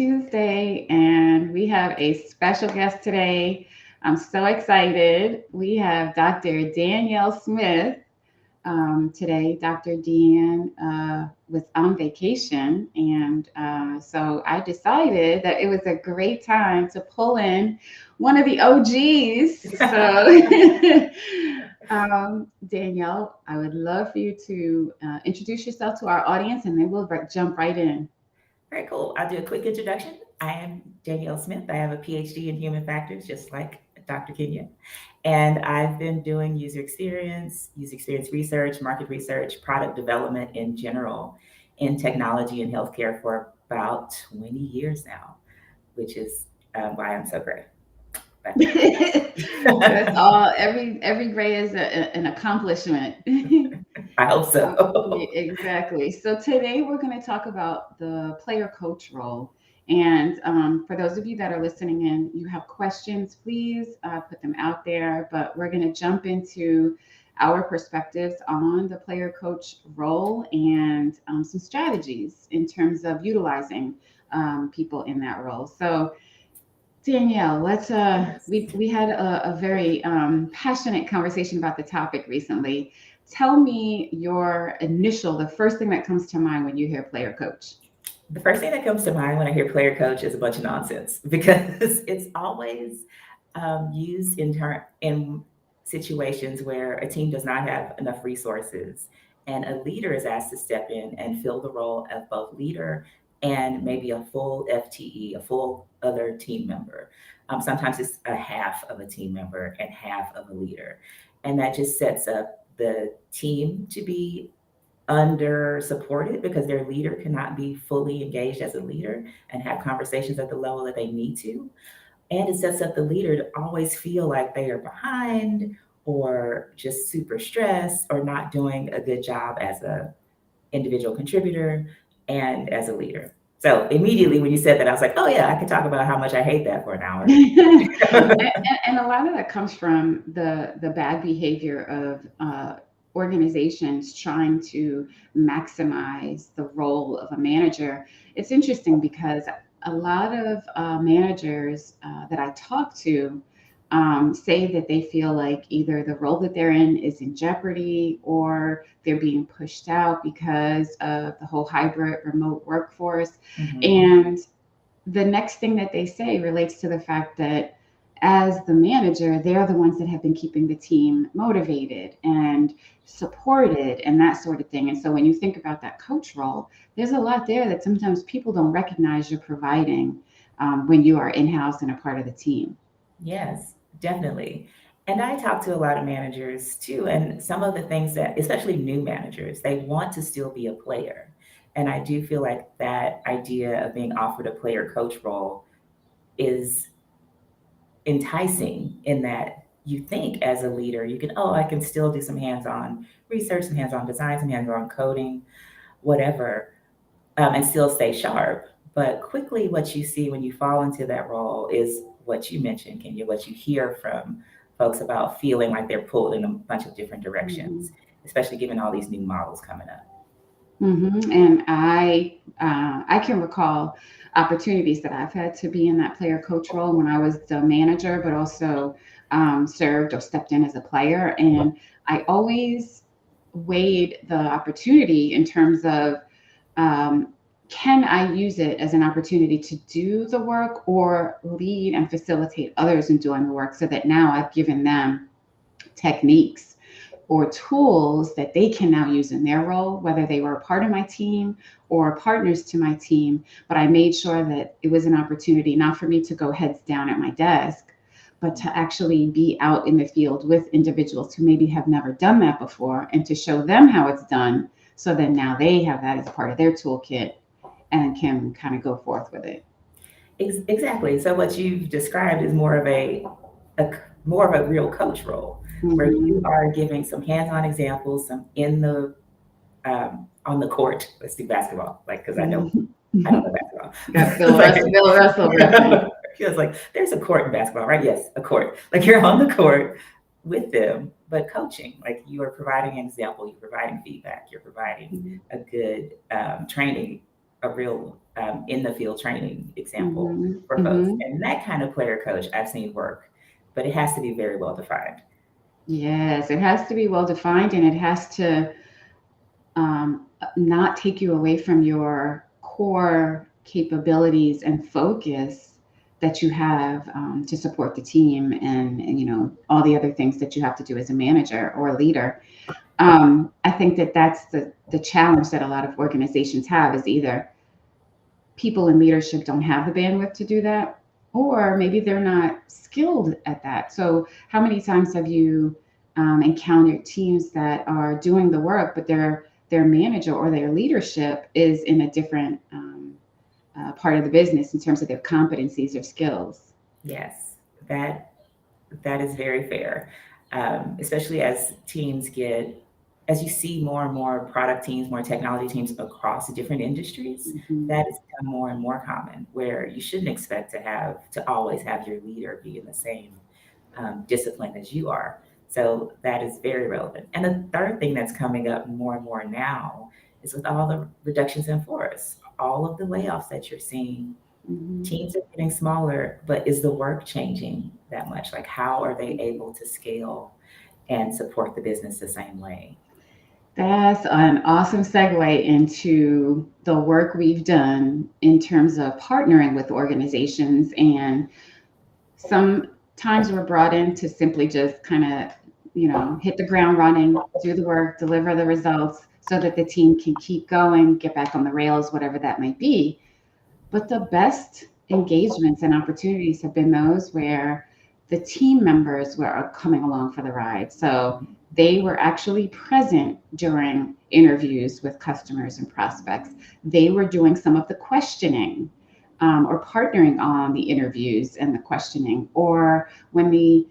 Tuesday, and we have a special guest today. I'm so excited. We have Dr. Danielle Smith today. Dr. Dan was on vacation, and so I decided that it was a great time to pull in one of the OGs. So, Danielle, I would love for you to introduce yourself to our audience, and then we'll jump right in. Very cool. I'll do a quick introduction. I am Danielle Smith. I have a PhD in human factors, just like Dr. Kenya. And I've been doing user experience research, market research, product development in general in technology and healthcare for about 20 years now, which is why I'm so great. That's But all. Every grade is an accomplishment. I hope Yeah, so. exactly. So today we're going to talk about the player coach role. And for those of you that are listening in, you have questions, please put them out there. But we're going to jump into our perspectives on the player coach role and some strategies in terms of utilizing people in that role. So Danielle, let's Yes. we had a very passionate conversation about the topic recently. Tell me the first thing that comes to mind when you hear player coach. The first thing that comes to mind when I hear player coach is a bunch of nonsense because it's always used in situations where a team does not have enough resources, and a leader is asked to step in and fill the role of both leader and maybe a full FTE, a full other team member. Sometimes it's a half of a team member and half of a leader, and that just sets up the team to be under supported because their leader cannot be fully engaged as a leader and have conversations at the level that they need to. And it sets up the leader to always feel like they are behind or just super stressed or not doing a good job as a individual contributor and as a leader. So immediately when you said that, I was like, oh yeah, I could talk about how much I hate that for an hour. And a lot of that comes from the bad behavior of organizations trying to maximize the role of a manager. It's interesting because a lot of managers that I talk to say that they feel like either the role that they're in is in jeopardy or they're being pushed out because of the whole hybrid remote workforce. Mhm. And the next thing that they say relates to the fact that as the manager, they're the ones that have been keeping the team motivated and supported and that sort of thing. And so when you think about that coach role, there's a lot there that sometimes people don't recognize you're providing when you are in house and a part of the team. Yes, definitely. And I talk to a lot of managers too, and some of the things that, especially new managers, they want to still be a player. And I do feel like that idea of being offered a player coach role is enticing in that you think as a leader, you can, oh, I can still do some hands on research, some hands on design, some hands on coding, whatever, and still stay sharp. But quickly, what you see when you fall into that role is what you mentioned, Kenya, what you hear from folks about feeling like they're pulled in a bunch of different Mhm. directions, especially given all these new models coming up. And I can recall opportunities that I've had to be in that player coach role when I was the manager, but also served or stepped in as a player. And I always weighed the opportunity in terms of um, can I use it as an opportunity to do the work or lead and facilitate others in doing the work so that now I've given them techniques or tools that they can now use in their role, whether they were a part of my team or partners to my team. But I made sure that it was an opportunity not for me to go heads down at my desk, but to actually be out in the field with individuals who maybe have never done that before and to show them how it's done. So then now they have that as part of their toolkit and can kind of go forth with it. Exactly. So what you've described is a more of a real coach role, where you Mm-hmm. are giving some hands-on examples, some in the on the court. Let's do basketball, like because I don't know basketball. Got It's like Bill Russell reference. feels like there's a court in basketball, right? Yes, a court. Like you're on the court with them, but coaching. Like you are providing an example, you're providing feedback, you're providing a good training, a real in the field training example Mhm. for folks. Mhm. And that kind of player coach I've seen work, but it has to be very well defined. Yes, it has to be well defined, and it has to not take you away from your core capabilities and focus that you have to support the team, and you know all the other things that you have to do as a manager or a leader. I think that that's the challenge that a lot of organizations have is either people in leadership don't have the bandwidth to do that, or maybe they're not skilled at that. So, how many times have you encountered teams that are doing the work, but their manager or their leadership is in a different part of the business in terms of their competencies or skills? Yes, that that is very fair. Especially as teams get, as you see more and more product teams, more technology teams across the different industries, Hmm. that has become more and more common. Where you shouldn't expect to always have your leader be in the same discipline as you are. So that is very relevant. And the third thing that's coming up more and more now is with all the reductions in force, all of the layoffs that you're seeing. Hmm. Teams are getting smaller, but is the work changing that much? Like, how are they able to scale and support the business the same way? That's an awesome segue into the work we've done in terms of partnering with organizations. And sometimes we're brought in to simply just kind of, you know, hit the ground running, do the work, deliver the results so that the team can keep going, get back on the rails, whatever that might be. But the best engagements and opportunities have been those where the team members were coming along for the ride. So they were actually present during interviews with customers and prospects. They were doing some of the questioning or partnering on the interviews and the questioning. Or when the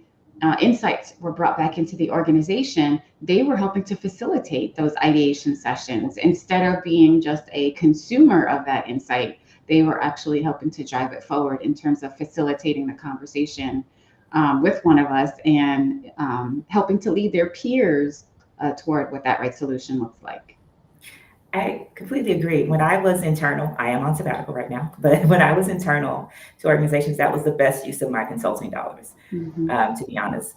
insights were brought back into the organization, they were helping to facilitate those ideation sessions instead of being just a consumer of that insight. They were actually helping to drive it forward in terms of facilitating the conversation with one of us and helping to lead their peers toward what that right solution looks like. I completely agree. When I was internal, I am on sabbatical right now, but when I was internal to organizations, that was the best use of my consulting dollars, Hmm. to be honest.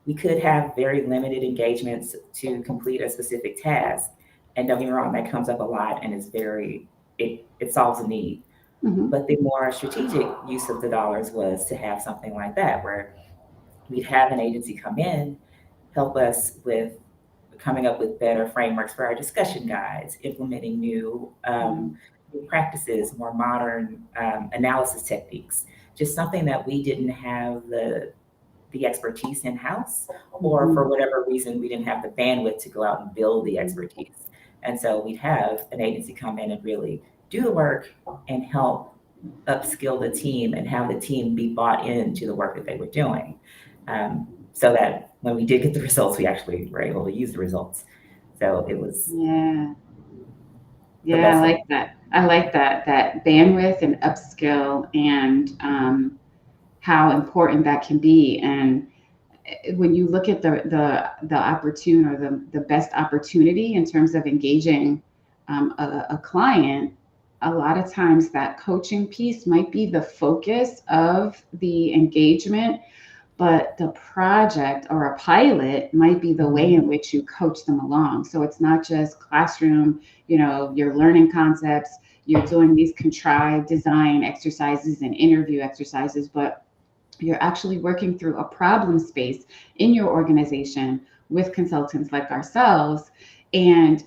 We could have very limited engagements to complete a specific task. And don't get me wrong, that comes up a lot and is it solves a need. Hmm. But the more strategic use of the dollars was to have something like that, where we'd have an agency come in, help us with coming up with better frameworks for our discussion guides, implementing new practices, more modern analysis techniques, just something that we didn't have the expertise in house, or for Hmm. whatever reason, we didn't have the bandwidth to go out and build the Hmm. expertise. And so we'd have an agency come in and really do the work and help upskill the team and have the team be bought into the work that they were doing. So that when we did get the results, we actually were able to use the results. So it was Yeah. the Yeah, I best way. like that. I like that bandwidth and upskill and how important that can be. And when you look at the opportune or the best opportunity in terms of engaging a client, a lot of times that coaching piece might be the focus of the engagement, but the project or a pilot might be the way in Mhm. which you coach them along. So it's not just classroom, you know, you're learning concepts, you're doing these contrived design exercises and interview exercises, but you're actually working through a problem space in your organization with consultants like ourselves. And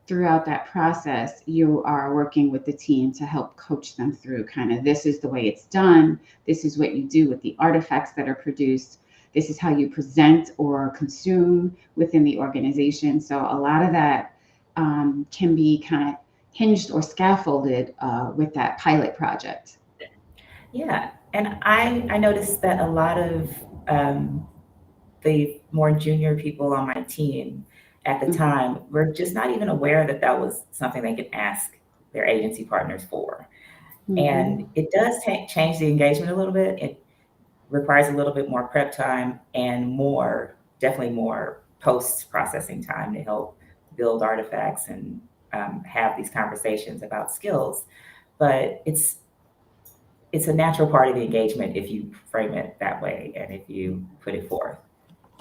throughout that process, you are working with the team to help coach them through kind of this is the way it's done. This is what you do with the artifacts that are produced. This is how you present or consume within the organization. So a lot of that can be kind of hinged or scaffolded with that pilot project. Yeah, and I noticed that a lot of um, the more junior people on my team at the Mhm. time were just not even aware that that was something they could ask their agency partners for. Mhm. And it does change the engagement a little bit. It requires a little bit more prep time and definitely more post processing time to help build artifacts and have these conversations about skills. but it's a natural part of the engagement if you frame it that way and if you put it forth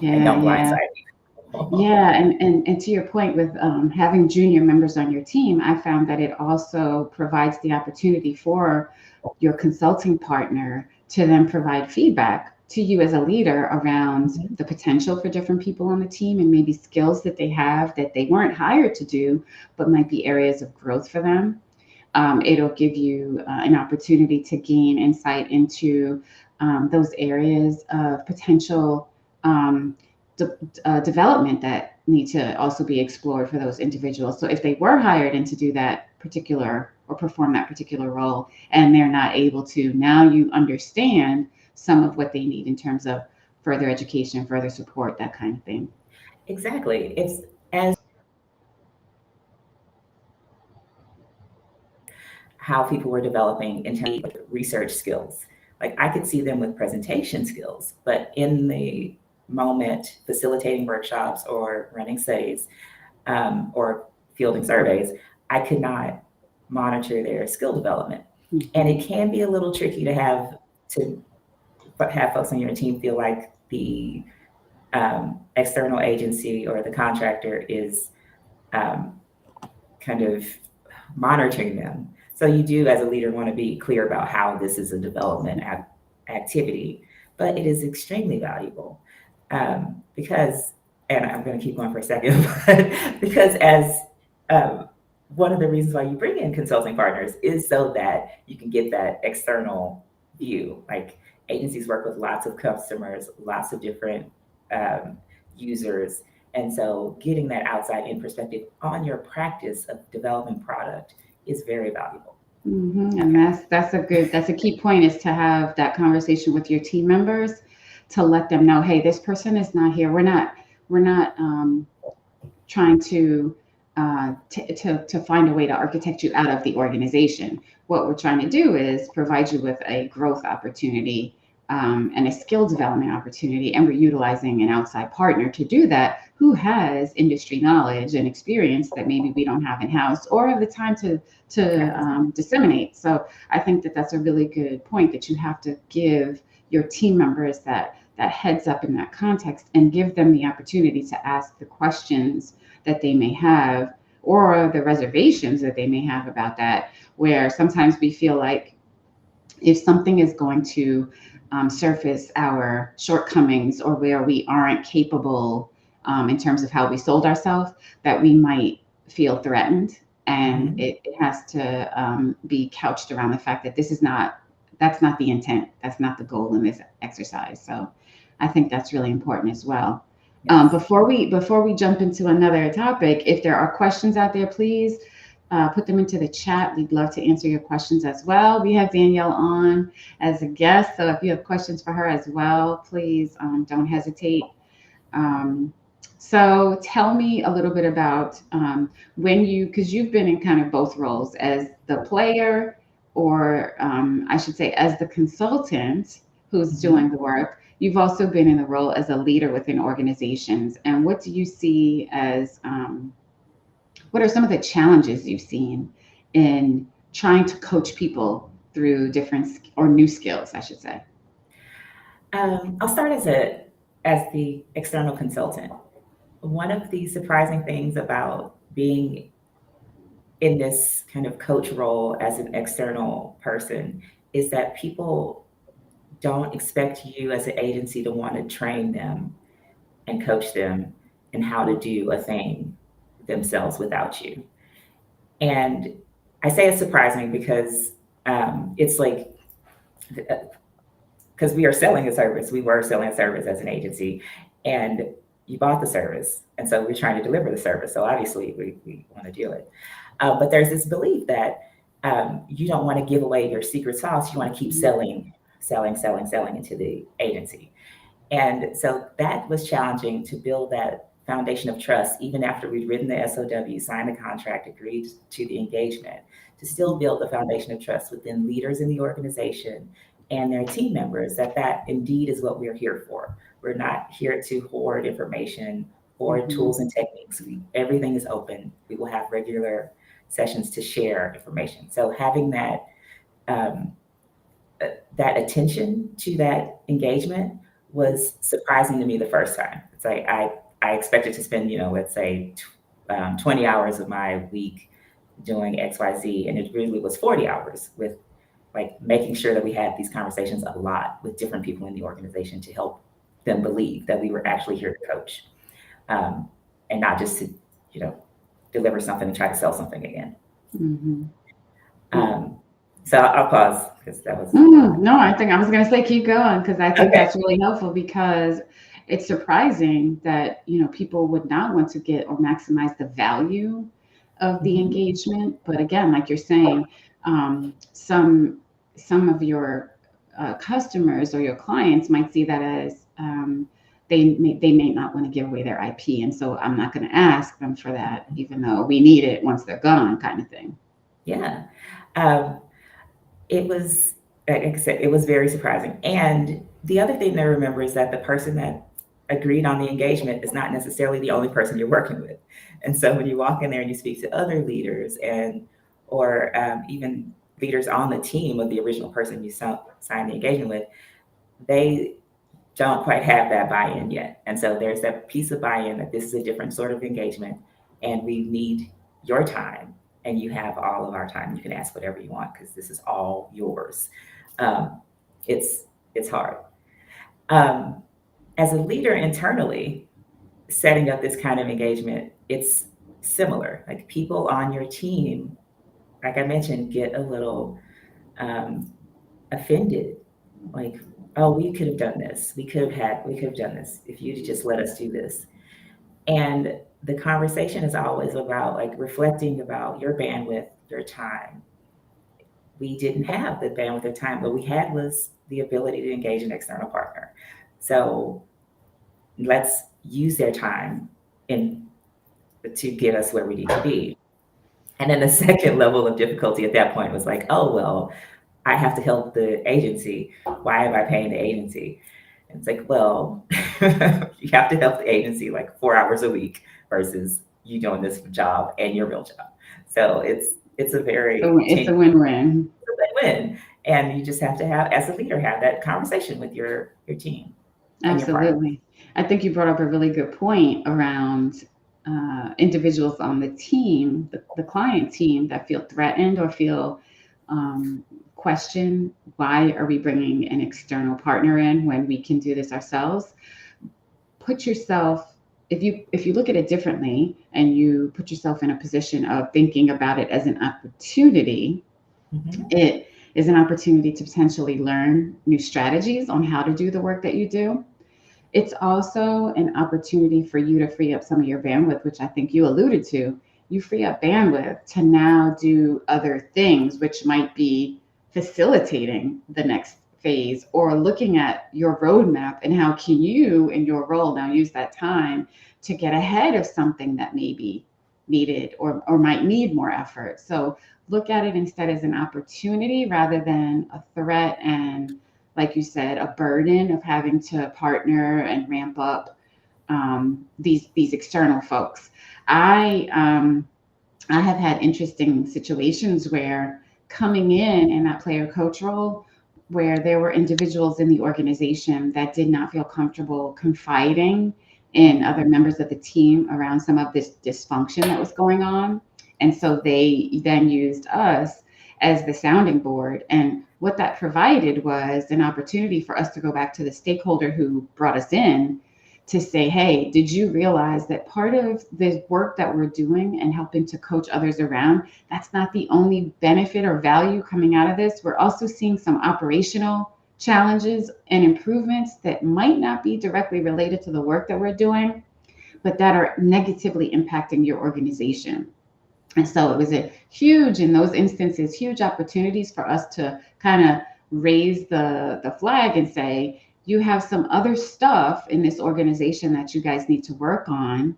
and Yeah, don't yeah. blindside people. Yeah, and to your point with having junior members on your team, I found that it also provides the opportunity for your consulting partner to then provide feedback to you as a leader around Mhm. the potential for different people on the team and maybe skills that they have that they weren't hired to do, but might be areas of growth for them. It'll give you an opportunity to gain insight into those areas of potential um, development that need to also be explored for those individuals. So if they were hired in to do that particular or perform that particular role and they're not able to, now you understand some of what they need in terms of further education, further support, that kind of thing. Exactly. It's as how people were developing in terms of research skills. Like I could see them with presentation skills, but in the moment facilitating workshops or running studies or fielding surveys, I could not monitor their skill development. And Mm-hmm. it can be a little tricky to have folks on your team feel like the external agency or the contractor is um, kind of monitoring them. So you do, as a leader, want to be clear about how this is a development activity, but it is extremely valuable because, and I'm going to keep going for a second, but because as one of the reasons why you bring in consulting partners is so that you can get that external view. Like agencies work with lots of customers, lots of different um, users, and so getting that outside in perspective on your practice of developing product is very valuable. And Okay. that's a key point is to have that conversation with your team members to let them know, hey, this person is not here. We're not trying to find a way to architect you out of the organization. What we're trying to do is provide you with a growth opportunity and a skill development opportunity, and we're utilizing an outside partner to do that who has industry knowledge and experience that maybe we don't have in house or have the time to disseminate. So I think that that's a really good point that you have to give your team members that heads up in that context and give them the opportunity to ask the questions that they may have or the reservations that they may have about that, where sometimes we feel like if something is going to surface our shortcomings or where we aren't capable in terms of how we sold ourselves, that we might feel threatened. And Mhm. it has to be couched around the fact that that's not the intent. That's not the goal in this exercise. So I think that's really important as well. Yes. Before we jump into another topic, if there are questions out there, please put them into the chat. We'd love to answer your questions as well. We have Danielle on as a guest, so if you have questions for her as well, please don't hesitate. Um, so tell me a little bit about because you've been in kind of both roles as the player, or I should say, as the consultant who's Mhm. doing the work. You've also been in the role as a leader within organizations. And what do you see as what are some of the challenges you've seen in trying to coach people through or new skills, I should say? I'll start as the external consultant. One of the surprising things about being in this kind of coach role as an external person is that people don't expect you as an agency to want to train them and coach them in how to do a thing themselves without you. And I say it's surprising because it's like, because we are selling a service, we were selling a service as an agency, and you bought the service. And so we're trying to deliver the service. So obviously we want to do it. But there's this belief that you don't want to give away your secret sauce. You want to keep selling, selling, selling, selling into the agency. And so that was challenging to build that foundation of trust, even after we'd written the SOW, signed the contract, agreed to the engagement, to still build the foundation of trust within leaders in the organization and their team members that that indeed is what we're here for. We're not here to hoard information or Mhm. tools and techniques. Everything is open. We will have regular sessions to share information. So having that um, that attention to that engagement was surprising to me the first time. It's like I expected to spend, let's say 20 hours of my week doing XYZ, and it really was 40 hours with like making sure that we had these conversations a lot with different people in the organization to help them believe that we were actually here to coach, um, and not just to, you know, deliver something and try to sell something again. Mm-hmm. Um, so I'll pause because that was No, I think I was going to say keep going because I think okay. that's really helpful because it's surprising that people would not want to get or maximize the value of the Mhm. engagement. But again, like you're saying, some of your customers or your clients might see that as they may not want to give away their IP, and so I'm not going to ask them for that, even though we need it once they're gone, kind of thing. Yeah. Um, it was, like I said, it was very surprising. And the other thing to remember is that the person that agreed on the engagement is not necessarily the only person you're working with. And so when you walk in there and you speak to other leaders or even leaders on the team of the original person you signed the engagement with, they don't quite have that buy-in yet. And so there's that piece of buy-in that this is a different sort of engagement and we need your time, and you have all of our time. You can ask whatever you want because this is all yours. Um, it's it's hard. Um, as a leader internally, setting up this kind of engagement, it's similar. Like people on your team, like I mentioned, get a little um, offended. Like, oh, we could have done this. We could have done this if you just let us do this. And the conversation is always about like reflecting about your bandwidth, your time. We didn't have the bandwidth or time. What we had was the ability to engage an external partner. So let's use their time in to get us where we need to be. And then the second level of difficulty at that point was like, oh well, I have to help the agency. Why am I paying the agency? And it's like, well, you have to help the agency like 4 hours a week versus you doing this job and your real job. So it's a So very it's team a win-win. win. And you just have to have, as a leader, have that conversation with your team and your partner. Absolutely. I think you brought up a really good point around individuals on the team, the client team, that feel threatened or feel um, question why are we bringing an external partner in when we can do this ourselves. Put yourself, if you look at it differently and you put yourself in a position of thinking about it as an opportunity, Mhm. it is an opportunity to potentially learn new strategies on how to do the work that you do. It's also an opportunity for you to free up some of your bandwidth, which I think you alluded to. You free up bandwidth to now do other things, which might be facilitating the next phase or looking at your roadmap and how can you in your role now use that time to get ahead of something that may be needed or might need more effort. So look at it instead as an opportunity rather than a threat and, like you said, a burden of having to partner and ramp up these external folks. I have had interesting situations where coming in that player coach role, where there were individuals in the organization that did not feel comfortable confiding in other members of the team around some of this dysfunction that was going on. And so they then used us as the sounding board. And what that provided was an opportunity for us to go back to the stakeholder who brought us in to say, hey, did you realize that part of the work that we're doing and helping to coach others around, that's not the only benefit or value coming out of this? We're also seeing some operational challenges and improvements that might not be directly related to the work that we're doing, but that are negatively impacting your organization. And so it was a huge, in those instances, huge opportunities for us to kind of raise the flag and say, you have some other stuff in this organization that you guys need to work on.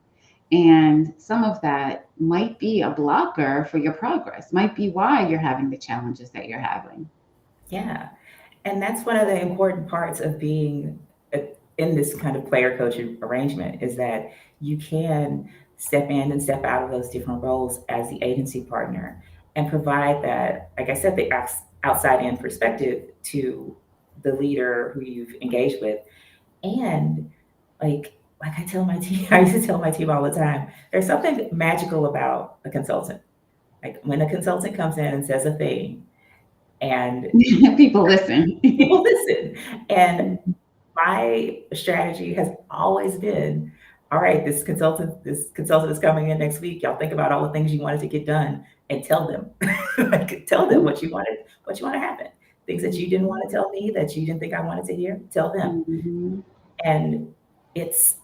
And some of that might be a blocker for your progress, might be why you're having the challenges that you're having. Yeah. And that's one of the important parts of being in this kind of player coach arrangement is that you can step in and step out of those different roles as the agency partner and provide that, like I said, the outside in perspective to the leader who you've engaged with. And like I tell my team, I used to tell my team all the time, there's something magical about a consultant. Like when a consultant comes in and says a thing and People listen. people listen. And my strategy has always been, all right, this consultant is coming in next week. Y'all think about all the things you wanted to get done and tell them. Like, tell them what you want to happen. Things that you didn't want to tell me, that you didn't think I wanted to hear, tell them. Mhm. And it's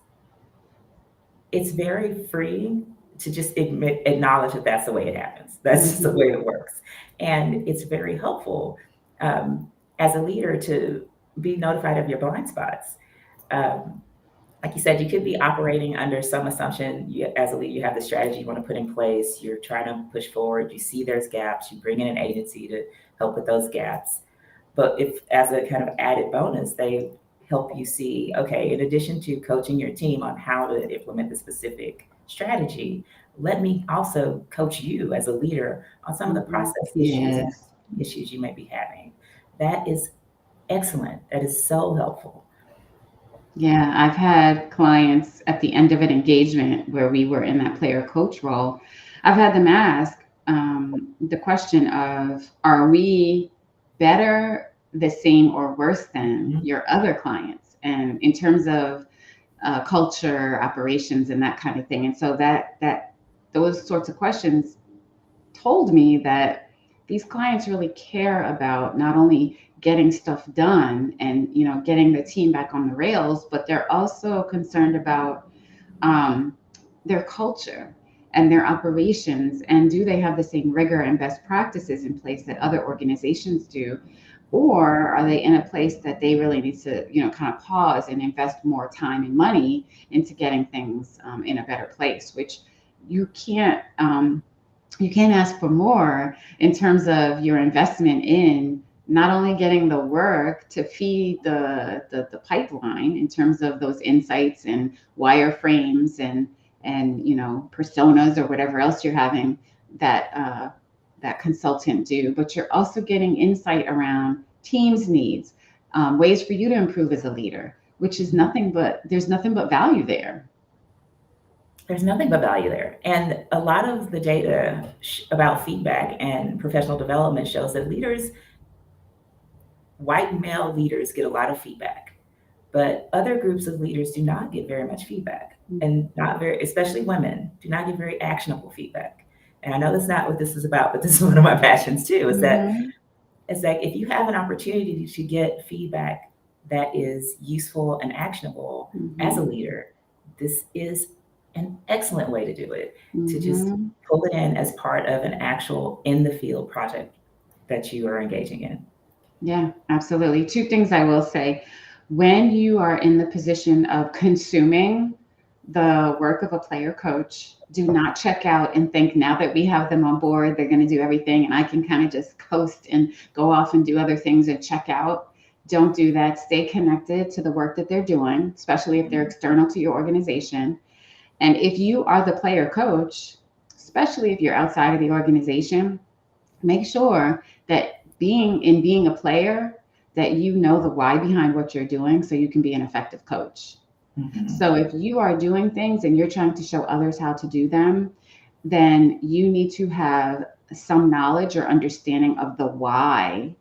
it's very freeing to just acknowledge that that's the way it happens. That's just the Mhm. way it works. And it's very helpful um, as a leader to be notified of your blind spots. Um, like you said, you could be operating under some assumption. As a leader, you have the strategy you want to put in place. You're trying to push forward. You see there's gaps. You bring in an agency to help with those gaps. But if, as a kind of added bonus, they help you see, okay, in addition to coaching your team on how to implement the specific strategy, let me also coach you as a leader on some of the Mhm. process issues and Yes. issues you may be having. That is excellent. That is so helpful. Yeah, I've had clients at the end of an engagement where we were in that player coach role. I've had them ask the question of, are we better, the same, or worse than Mhm. your other clients? And in terms of culture, operations, and that kind of thing. And so that those sorts of questions told me that these clients really care about not only getting stuff done and getting the team back on the rails, but they're also concerned about um, their culture and their operations, and do they have the same rigor and best practices in place that other organizations do, or are they in a place that they really need to kind of pause and invest more time and money into getting things in a better place, which you can't um, you can't ask for more in terms of your investment in not only getting the work to feed the pipeline in terms of those insights and wireframes and personas or whatever else you're having that consultant do, but you're also getting insight around teams needs, ways for you to improve as a leader, which is nothing but there's nothing but value there. There's nothing but value there. And a lot of the data about feedback and professional development shows that white male leaders get a lot of feedback, but other groups of leaders do not get very much feedback, and not very, especially women, do not get very actionable feedback. And I know that's not what this is about, but this is one of my passions too, is that Mhm. it's like if you have an opportunity to get feedback that is useful and actionable as a Mhm. leader, this is an excellent way to do it, to just Mhm. pull it in as part of an actual in the field project that you are engaging in. Yeah, absolutely. Two things I will say. When you are in the position of consuming the work of a player coach, do not check out and think now that we have them on board, they're going to do everything and I can kind of just coast and go off and do other things and check out. Don't do that. Stay connected to the work that they're doing, especially if they're external to your organization. And if you are the player coach, especially if you're outside of the organization, make sure that being a player, that you know the why behind what you're doing so you can be an effective coach. Mhm. So if you are doing things and you're trying to show others how to do them, then you need to have some knowledge or understanding of the why,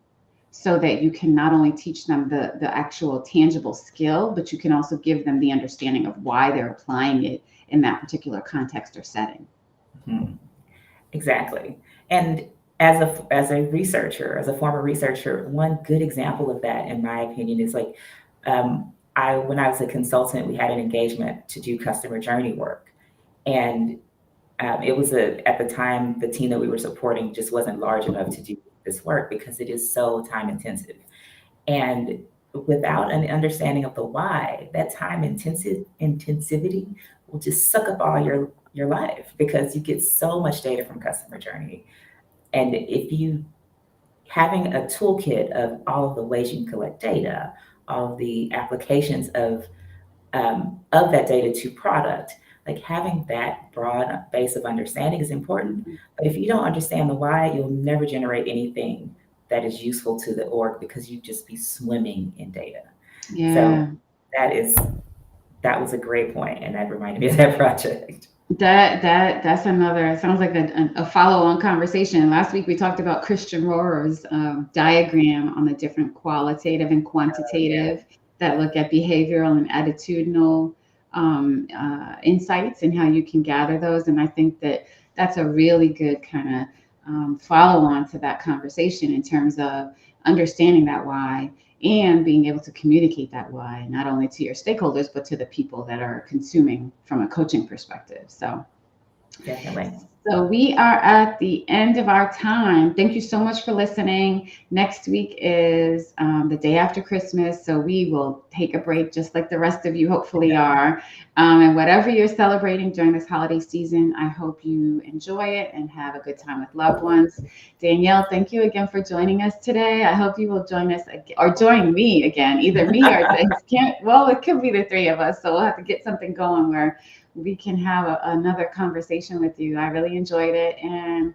so that you can not only teach them the actual tangible skill, but you can also give them the understanding of why they're applying it in that particular context or setting. Mhm. Exactly. And as a researcher, as a former researcher, one good example of that, in my opinion, is like I when I was a consultant, we had an engagement to do customer journey work, and it was at the time the team that we were supporting just wasn't large enough to do this work because it is so time intensive. And without an understanding of the why, that time intensivity will just suck up all your life because you get so much data from customer journey. And if you having a toolkit of all of the ways you can collect data, all of the applications of that data to product, like having that broad base of understanding is important. But if you don't understand the why, you'll never generate anything that is useful to the org because you just be swimming in data. So Yeah. that was a great point, and that reminded me of that project. That's another. It sounds like a follow-on conversation. Last week we talked about Christian Rohrer's diagram on the different qualitative and Yeah. quantitative that look at behavioral and attitudinal insights and how you can gather those. And I think that that's a really good kind of follow-on to that conversation in terms of understanding that why and being able to communicate that why not only to your stakeholders but to the people that are consuming from a coaching perspective. Definitely. So we are at the end of our time. Thank you so much for listening. Next week is the day after Christmas, so we will take a break just like the rest of you hopefully are. And whatever you're celebrating during this holiday season, I hope you enjoy it and have a good time with loved ones. Danielle, thank you again for joining us today. I hope you will join us again, or join me again, either me or it could be the three of us. So we'll have to get something going where we can have another conversation with you. I really enjoyed it, and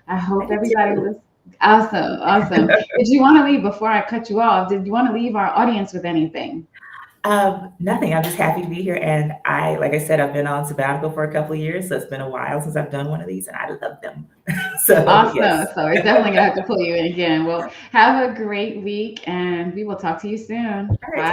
I I hope did everybody too. was awesome. Awesome. Did you want to leave before I cut you off? Did you want to leave our audience with anything? Nothing. I'm just happy to be here. And like I said, I've been on sabbatical for a couple of years, so it's been a while since I've done one of these, and I love them. So Awesome. yes. So we're definitely gonna have to pull you in again. Well, have a great week, and we will talk to you soon. All right. Bye.